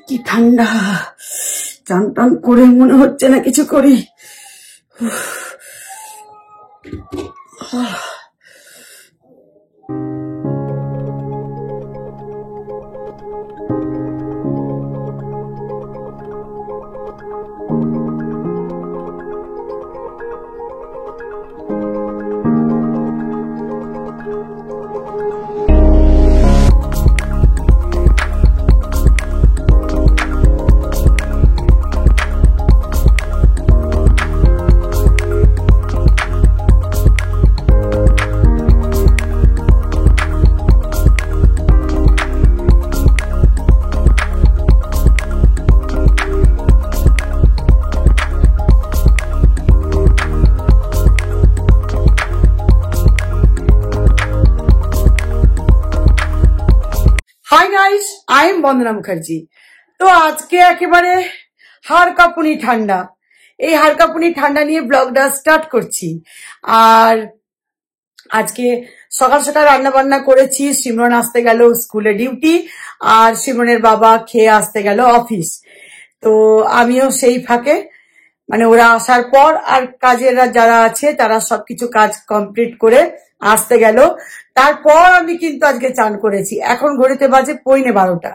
কি ঠান্ডা, চান টান করে মনে হচ্ছে না কিছু করি। হাই গাইস, আই এম বন্দনা মুখার্জি। তো আজকে একেবারে হাড় কাঁপুনি ঠান্ডা, এই হাড় কাঁপুনি ঠান্ডা নিয়ে ব্লগটা স্টার্ট করছি। আর আজকে সকাল সকাল রান্না বান্না করেছি। সিমরন আসতে গেল স্কুলে ডিউটি, আর সিমরনের বাবা খেয়ে আসতে গেল অফিস। তো আমিও সেই ফাঁকে মানে ওরা আসার পর আর কাজেরা যারা আছে তারা সবকিছু কাজ কমপ্লিট করে আসতে গেল। তারপর আমি কিন্তু আজকে চান করেছি। এখন ঘড়িতে বাজে 11:45,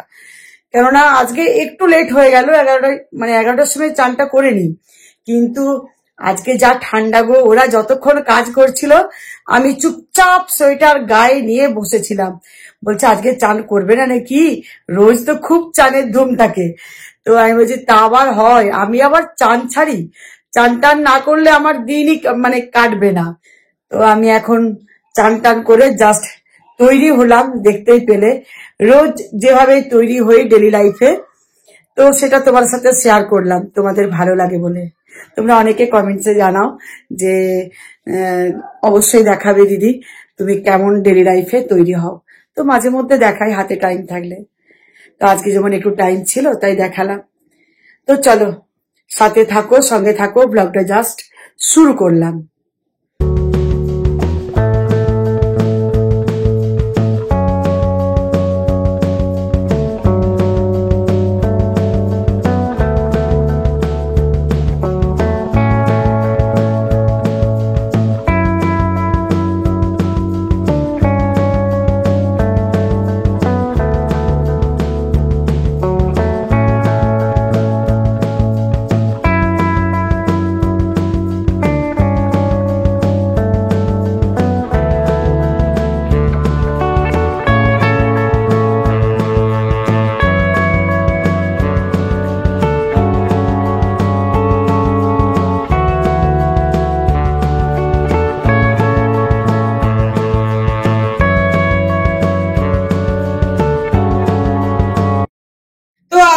কেননা আজকে একটু লেট হয়ে গেল। 11টার সময় চানটা করে নি, কিন্তু আজকে যা ঠান্ডা গো, ওরা যতক্ষণ কাজ করছিল আমি চুপচাপ সোয়েটার গায়ে নিয়ে বসেছিলাম। বলছে আজকে চান করবে না নাকি, রোজ তো খুব চানের ধুম থাকে। তো আমি বলছি তা আবার হয়, আমি আবার চান ছাড়ি? চান টান না করলে আমার দিনই মানে কাটবে না। তো আমি এখন চান টান করে জাস্ট তৈরি হলাম, দেখতেই পেলে রোজ যেভাবে তৈরি হই ডেলি লাইফে। তো সেটা তোমার সাথে শেয়ার করলাম, তোমাদের ভালো লাগে বলে। তোমরা অনেকে কমেন্টসে জানাও যে অবশ্যই দেখাবে দিদি তুমি কেমন ডেলি লাইফে তৈরি হও। তো মাঝে মধ্যে দেখাই হাতে টাইম থাকলে। তো আজকে যেমন একটু টাইম ছিল তাই দেখালাম। তো চলো সাথে থাকো, সঙ্গে থাকো, ব্লগটা জাস্ট শুরু করলাম।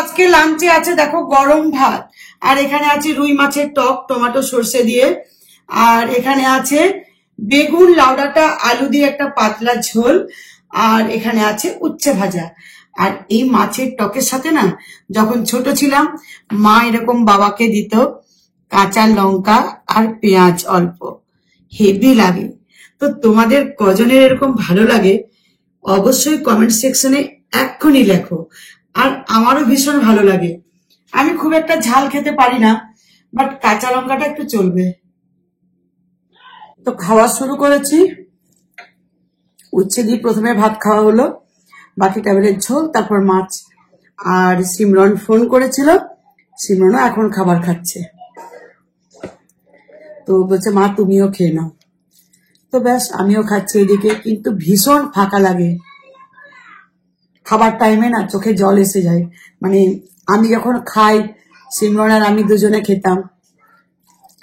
আজকে লাঞ্চে আছে দেখো গরম ভাত, আর এখানে আছে রুই মাছের টক টমেটো সর্ষে দিয়ে, আর এখানে আছে বেগুন লাউডাটা আলু দিয়ে একটা পাতলা ঝোল, আর এখানে আছে উচ্ছে ভাজা। আর এই মাছের টকের সাথে না, যখন ছোট ছিলাম মা এরকম বাবাকে দিত কাঁচা লঙ্কা আর পেঁয়াজ অল্প, হেভি লাগে। তো তোমাদের কজনের এরকম ভালো লাগে অবশ্যই কমেন্ট সেকশনে এক্ষুনি লেখো। আর আমারও ভীষণ ভালো লাগে। আমি খুব একটা ঝাল খেতে পারি না, বাট কাঁচা লঙ্কাটা একটু চলবে। তো খাওয়া শুরু করেছি। উচ্ছে দিয়ে প্রথমে ভাত খাওয়া হলো, বাকি টেবিলের ঝোল, তারপর মাছ। আর সিমরন ফোন করেছিল, সিমরনও এখন খাবার খাচ্ছে। তো বলছে মা তুমিও খেয়ে নাও। তো ব্যাস আমিও খাচ্ছি এদিকে, কিন্তু ভীষণ ফাঁকা লাগে খাবার টাইমে, না চোখে জল এসে যায়। মানে আমি যখন খাই, সিমরন আর আমি দুজনে খেতাম,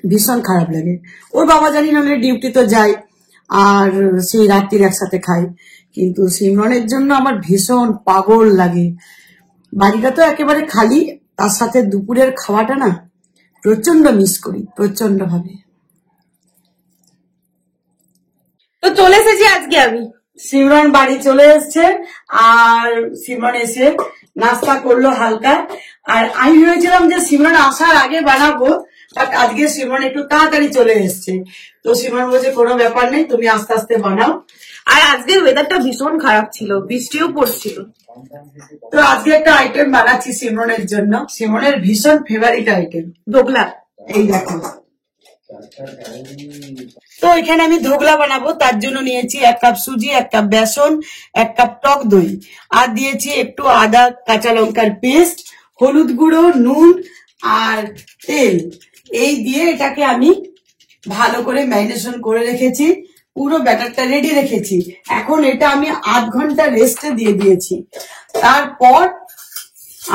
ভীষণ খারাপ লাগে। ওর বাবা জানি না ডিউটি তো যায়, আর সেই রাত্রির একসাথে খাই, কিন্তু সিমরনের জন্য আমার ভীষণ পাগল লাগে। বাড়িটা তো একেবারে খালি, তার সাথে দুপুরের খাওয়াটা না প্রচন্ড মিস করি, প্রচন্ড ভাবে। তো চলে এসেছি আজকে আমি, সিমরন বাড়ি চলে এসছে, আর সিমরন এসে নাস্তা করলো হালকা। আর আমি ভেবেছিলাম যে সিমরন আসার আগে বানাবো, বাট আজকে সিমরন একটু তাড়াতাড়ি চলে এসছে। তো সিমরন বলছে কোনো ব্যাপার নেই, তুমি আস্তে আস্তে বানাও। আর আজকের ওয়েদারটা ভীষণ খারাপ ছিল, বৃষ্টিও পড়ছিল। তো আজকে একটা আইটেম বানাচ্ছি সিমরনের জন্য, সিমরনের ভীষণ ফেভারিট আইটেম ধোকলা। এই দেখো, তো এখানে আমি ধোকলা বানাবো, তার জন্য নিয়েছি 1 কাপ সুজি, 1 কাপ বেসন, 1 কাপ টক দই, আর দিয়েছি একটু আদা কাঁচা লঙ্কার পেস্ট, হলুদ গুঁড়ো, নুন আর তেল। এই দিয়ে এটাকে আমি ভালো করে ম্যারিনেশন করে রেখেছি, পুরো ব্যাটারটা রেডি রেখেছি। এখন এটা আমি 8 ঘন্টা রেস্টে দিয়ে দিয়েছি। তারপর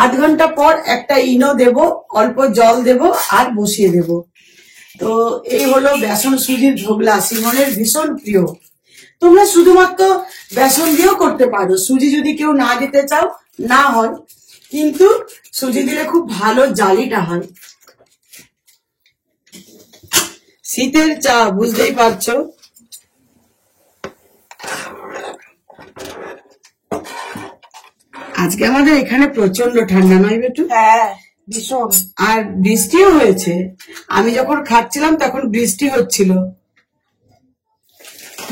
8 ঘন্টা পর একটা ইনো দেব, অল্প জল দেব আর বসিয়ে দেব। তো এই হলো বেসন সুজির ধোকলা, সিমনের ভীষণ প্রিয়। তোমরা শুধুমাত্র বেসন দিয়েও করতে পারো, সুজি যদি কেউ না দিতে চাও না হয়, কিন্তু সুজি দিলে খুব ভালো জালিটা হয়। শীতের চা, বুঝতেই পারছো। আজকে আমাদের এখানে প্রচন্ড ঠান্ডা, নয় বেটু? হ্যাঁ, ভীষণ। আর বৃষ্টিও হয়েছে, আমি যখন খাচ্ছিলাম তখন বৃষ্টি হচ্ছিল।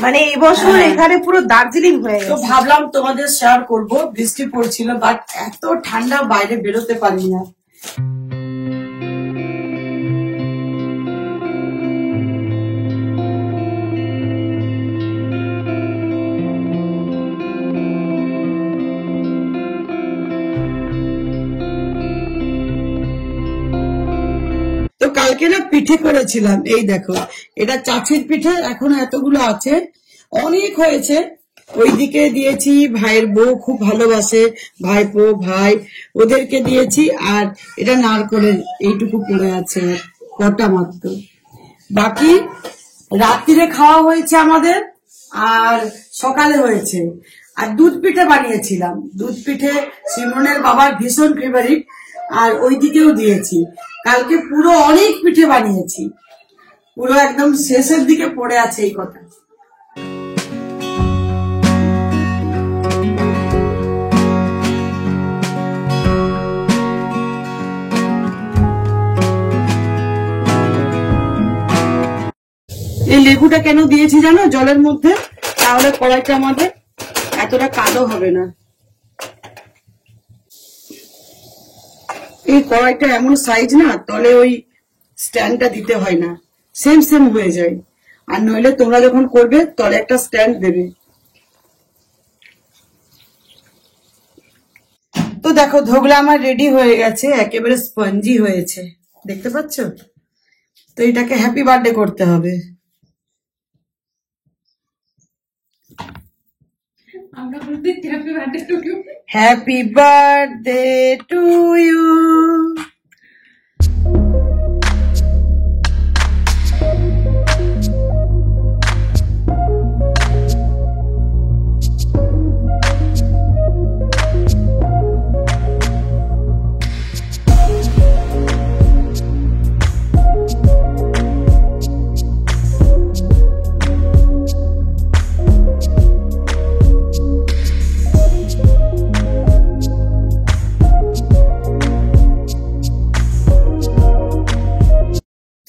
মানে এই বছর এখানে পুরো দার্জিলিং হয়ে গেছে। তো ভাবলাম তোমাদের শেয়ার করব, বৃষ্টি পড়ছিল বাট এত ঠান্ডা বাইরে বেরোতে পারি না। তো কালকে না পিঠে করেছিলাম, এই দেখো এটা চাচির পিঠে, এখনো এতগুলো আছে, অনেক হয়েছে। ওইদিকে দিয়েছি, ভাইয়ের বউ খুব ভালোবাসে, ভাইপো ভাই ওদেরকে দিয়েছি। আর এটা নারকলের এইটুকু পড়ে আছে, কটা মাত্র, বাকি রাত্রিরে খাওয়া হয়েছে আমাদের, আর সকালে হয়েছে। আর দুধ পিঠে বানিয়েছিলাম, দুধ পিঠে সিমরনের বাবার ভীষণ ফেভারিট, আর ওইদিকেও দিয়েছি। কালকে পুরো অনেক পিঠে বানিয়েছি, পুরো একদম শেষের দিকে পড়ে আছে এই কথা। এই লেবুটা কেন দিয়েছি জানো জলের মধ্যে? তাহলে কড়াইটা আমাদের এতটা কালো হবে না। এই কড়াইটা এমন সাইজ না, তলে ওই স্ট্যান্ডটা দিতে হয় না, সেম সেম হয়ে যায়। আর নইলে তোমরা যখন করবে তলে একটা স্ট্যান্ড দেবে। তো দেখো ধোকলা আমার রেডি হয়ে গেছে, একেবারে স্পঞ্জি হয়েছে, দেখতে পাচ্ছ? তো এটাকে হ্যাপি বার্থডে করতে হবে। Happy birthday to you.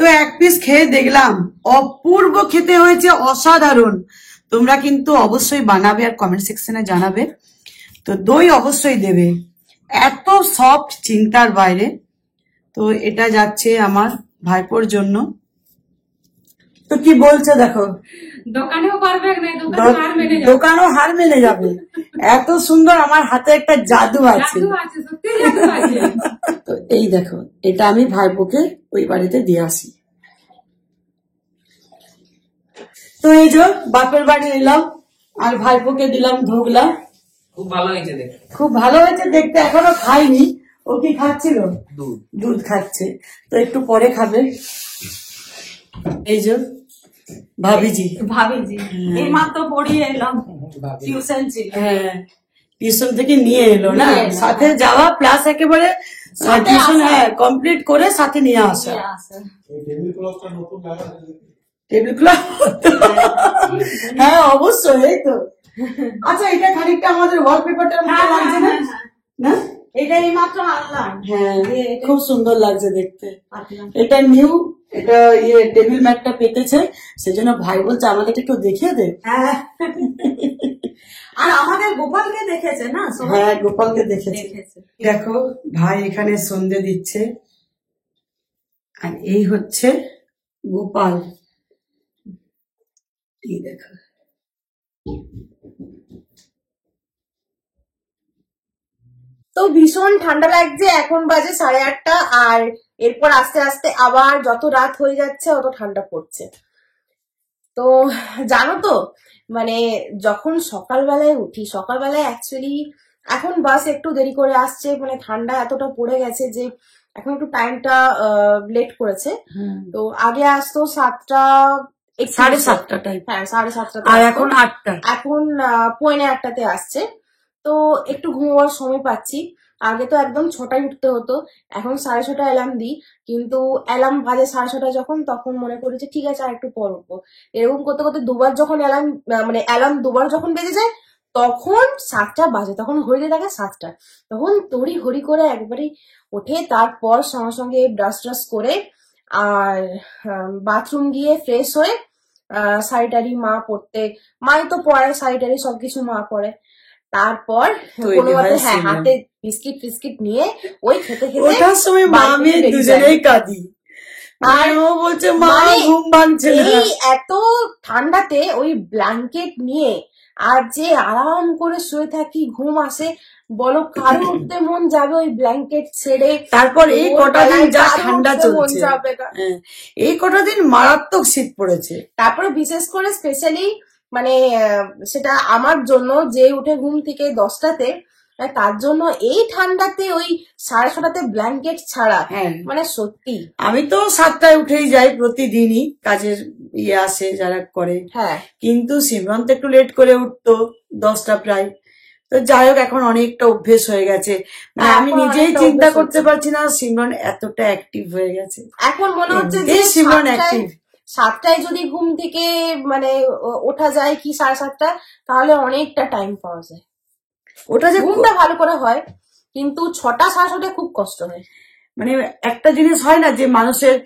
তো এক পিস খেয়ে দেখলাম, অপূর্ব খেতে হয়েছে, অসাধারণ। তোমরা কিন্তু অবশ্যই বানাবে আর কমেন্ট সেকশনে জানাবে। তো দই অবশ্যই দেবে, এত সফট চিন্তার বাইরে। তো এটা যাচ্ছে আমার ভাইপোর জন্য। তো কি বলছে দেখো, দোকানেও পারবে না, দোকানও হার মেনে যাবে, এত সুন্দর। আমার হাতে একটা জাদু আছে। তো এই দেখো, এটা আমি ভাইপোকে ওই বাড়িতে দিয়ে আসি। তো এই যে বাপের বাড়ি এলাম, আর ভাইপোকে দিলাম ধোকলা। খুব ভালো হয়েছে দেখতে, খুব ভালো হয়েছে দেখতে। এখনো খাইনি, ও কি খাচ্ছিল? দুধ খাচ্ছে, তো একটু পরে খাবে। এই যে ভাবিজি এই মাত্র পড়িয়ে এলাম, টিউশন ছিল। হ্যাঁ, টিউশন থেকে নিয়ে এলো না, সাথে যাওয়া প্লাস একেবারে টিউশন কমপ্লিট করে সাথে নিয়ে আসা। টেবিল ক্লথ, হ্যাঁ অবশ্যই। এই তো আচ্ছা, এটা খানিকটা আমাদের ওয়ালপেপারটার মতো লাগছে না? না এটা এই মাত্র আনলাম। হ্যাঁ, খুব সুন্দর লাগছে দেখতে। এটা নিউ, এটা টেবিল ম্যাটটা পেতেছে, সেজন্য ভাই বলছে আমাদেরটা কেউ দেখিয়ে দে। হ্যাঁ, আর আমাদের গোপালকে দেখেছে না? হ্যাঁ, গোপালকে দেখেছে। দেখো ভাই এখানে সন্ধে দিচ্ছে, আর এই হচ্ছে গোপাল। এই দেখো, তো ভীষণ ঠান্ডা লাগছে। এখন বাজে 8:30, আর এরপর আস্তে আস্তে আবার যত রাত হয়ে যাচ্ছে অত ঠান্ডা পড়ছে। তো জানো তো, মানে যখন সকালবেলায় উঠি, সকালবেলায় অ্যাকচুয়ালি এখন বাস একটু দেরি করে আসছে, মানে ঠান্ডা এতটা পড়ে গেছে যে এখন একটু টাইমটা লেট করেছে। তো আগে আসতো 7টা, 7:30 টাইম। হ্যাঁ, 7:30, আর এখন 8টা, এখন 7:45-তে আসছে। তো একটু ঘুমোবার সময় পাচ্ছি। আগে তো একদম 6টায় উঠতে হতো, এখন 6:30 অ্যালার্ম দিই, কিন্তু অ্যালার্ম বাজে 6:30 যখন, তখন মনে করি যে ঠিক আছে আর একটু পর উঠবো। এরকম করতে করতে দুবার যখন অ্যালার্ম, মানে অ্যালার্ম দুবার যখন বেজে যায়, তখন 7টা বাজে, তখন ঘড়িতে থাকে 7টা। তখন তড়ি ঘড়ি করে একবারে উঠে তারপর সঙ্গে সঙ্গে ব্রাশ ট্রাশ করে আর বাথরুম গিয়ে ফ্রেশ হয়ে শাড়ি মা পরতে, মাই তো পরে শাড়ি সবকিছু মা পরে। তারপর কোনো মতে হ্যাঁ হাতে বিস্কিট ফিস্কিট নিয়ে ওই খেতে খেতে ওঠার সময় মা মেয়ে দুজনেই কাঁদি, আর ও বলছে মা ঘুম ভাঙছে না। এই এত ঠান্ডাতে ওই ব্ল্যাঙ্কেট নিয়ে আর যে আরাম করে শুয়ে থাকি, ঘুম আসে, বলো কারো উঠতে মন যাবে ওই ব্ল্যাঙ্কেট ছেড়ে? তারপর এই কটা দিন যা ঠান্ডা চলছে, এই কটা দিন মারাত্মক শীত পড়েছে। তারপরে বিশেষ করে স্পেশালি মানে সেটা আমার জন্য, যে উঠে ঘুম থেকে 10টাতে, তার জন্য এই ঠান্ডাতে ওই 6:30টাতে ব্ল্যাঙ্কেট ছাড়া, মানে সত্যি। আমি তো 7টায় উঠেই যাই প্রতিদিনই, কাজের আসে যারা করে। হ্যাঁ, কিন্তু সিমরন তো একটু লেট করে উঠতো, 10টা প্রায়। তো যাই হোক, এখন অনেকটা অভ্যেস হয়ে গেছে। মানে আমি নিজেই চিন্তা করতে পারছি না সিমরন এতটা অ্যাক্টিভ হয়ে গেছে। এখন মনে হচ্ছে যে সিমরন অ্যাক্টিভ। 7টায় যদি ঘুম থেকে মানে ওঠা যায় কি 7:30, তাহলে অনেকটা টাইম পাওয়া যায়। ওটা যে ঘুমটা ভালো করে হয়, কিন্তু 6টা 6:30 খুব কষ্ট হয়। মানে একটা জিনিস হয় না যে মানুষের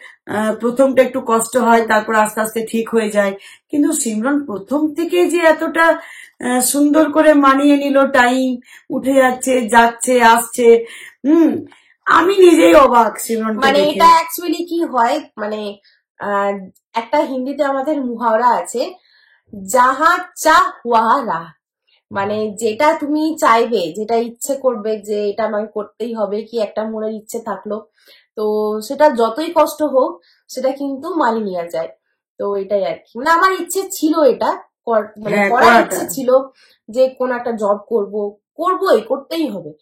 প্রথমটা একটু কষ্ট হয়, তারপর আস্তে আস্তে ঠিক হয়ে যায়, কিন্তু সিমরন প্রথম থেকে যে এতটা সুন্দর করে মানিয়ে নিল, টাইম উঠে যাচ্ছে, যাচ্ছে, আসছে। আমি নিজেই অবাক সিমরন। মানে এটা অ্যাকচুয়ালি কি হয়, মানে একটা হিন্দিতে আমাদের মুহাওরা আছে, যাহা চাহ ওয়াহা রাহ। মানে যেটা তুমি চাইবে, যেটা ইচ্ছে করবে যে এটা আমাকে করতেই হবে, কি একটা মনের ইচ্ছে থাকলো, তো সেটা যতই কষ্ট হোক সেটা কিন্তু মানিয়ে নেওয়া যায়। তো এটাই আর কি, মানে আমার ইচ্ছে ছিল এটা, মানে করার ইচ্ছে ছিল যে কোন একটা জব করবোই, করতেই হবে।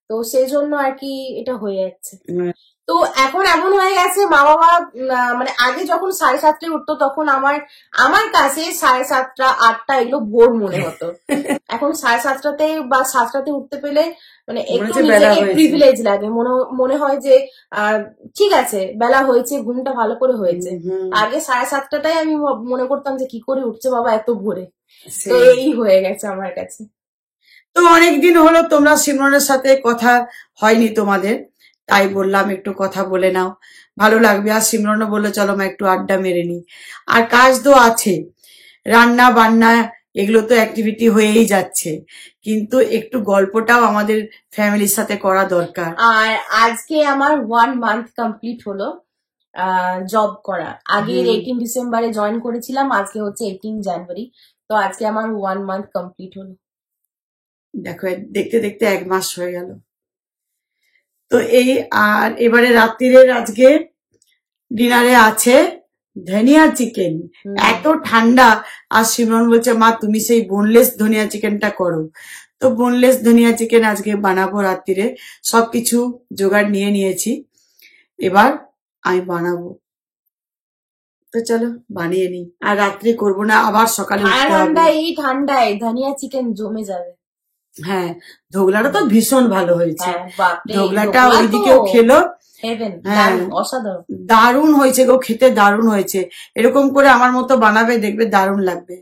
তো সেই জন্য আর কি এটা হয়ে যাচ্ছে। তো এখন এমন হয়ে গেছে, মা বাবা মানে আগে যখন 7:30 উঠতো, তখন আমার কাছে 7:30, 8টা এগুলো ভোর মনে হতো। এখন 7:30 বা 7টাতে উঠতে পেলে মানে একটু নিজেকে প্রিভিলেজ লাগে, মনে হয় যে ঠিক আছে বেলা হয়েছে, ঘুমটা ভালো করে হয়েছে। আগে 7:30টায় আমি মনে করতাম যে কি করে উঠছে বাবা এত ভোরে। তো এই হয়ে গেছে আমার কাছে। তো অনেকদিন হলো তোমরা সিমরনের সাথে কথা হয়নি তোমাদের, তাই বললাম একটু কথা বলে নাও, ভালো লাগবে। আর সিমরনও বললো চলো মা একটু আড্ডা মেরে নি। আর কাজ তো আছে, রান্না বান্না এগুলো তো অ্যাক্টিভিটি হয়েই যাচ্ছে, কিন্তু একটু গল্পটাও আমাদের ফ্যামিলির সাথে করা দরকার। আর আজকে আমার 1 মান্থ কমপ্লিট হলো জব করা। আগে 18 ডিসেম্বরে জয়েন করেছিলাম, আজকে হচ্ছে 18 জানুয়ারি। তো আজকে আমার 1 মান্থ কমপ্লিট হলো। দেখো দেখতে দেখতে 1 মাস হয়ে গেল। তো এই আর এবারে রাত্রিরের আজকে ডিনারে আছে ধনিয়া চিকেন। এত ঠান্ডা, আর সিমরন বলছে মা তুমি সেই বোনলেস ধনিয়া চিকেনটা করো। তো বোনলেস ধনিয়া চিকেন আজকে বানাবো রাত্রিরে, সবকিছু জোগাড় নিয়ে নিয়েছি, এবার আমি বানাবো। তো চলো বানিয়ে নি, আর রাত্রে করবো না, আবার সকালে এই ঠান্ডায় ধনিয়া চিকেন জমে যাবে। হ্যাঁ, ধোগলাটা তো ভীষণ ভালো হয়েছে, ধোগলাটা ওইদিকেও খেলো, হ্যাঁ অসাধারণ, দারুণ হয়েছে গো, খেতে দারুণ হয়েছে। এরকম করে আমার মতো বানাবে, দেখবে দারুণ লাগবে।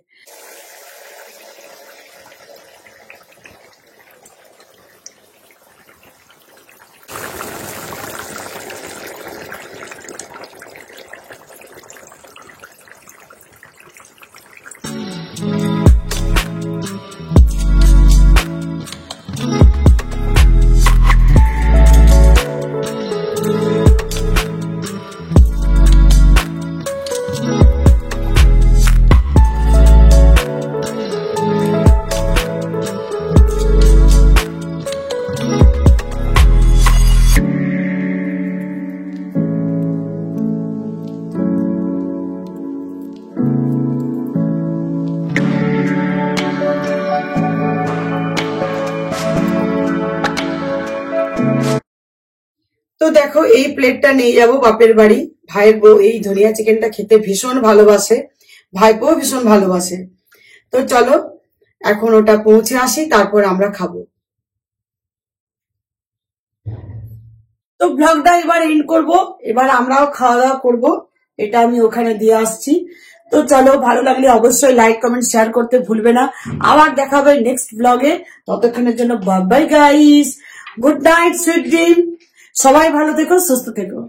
তো দেখো এই প্লেটটা নিয়ে যাব বাপের বাড়ি। ভাইয়ের বউ এই ধনিয়া চিকেনটা খেতে ভীষণ ভালোবাসে, ভাইপোও ভীষণ ভালোবাসে। তো চলো এখন ওটা পৌঁছে আসি, তারপর আমরা খাবো। তো ব্লগটা এবার এন্ড করব, এবার আমরাও খাওয়া দাওয়া করবো। এটা আমি ওখানে দিয়ে আসছি। তো চলো, ভালো লাগলে অবশ্যই লাইক কমেন্ট শেয়ার করতে ভুলবে না। আবার দেখা হবে নেক্সট ব্লগে। ততক্ষণের জন্য bye bye guys, good night, sweet dream. সবাই ভালো থেকো, সুস্থ থেকো।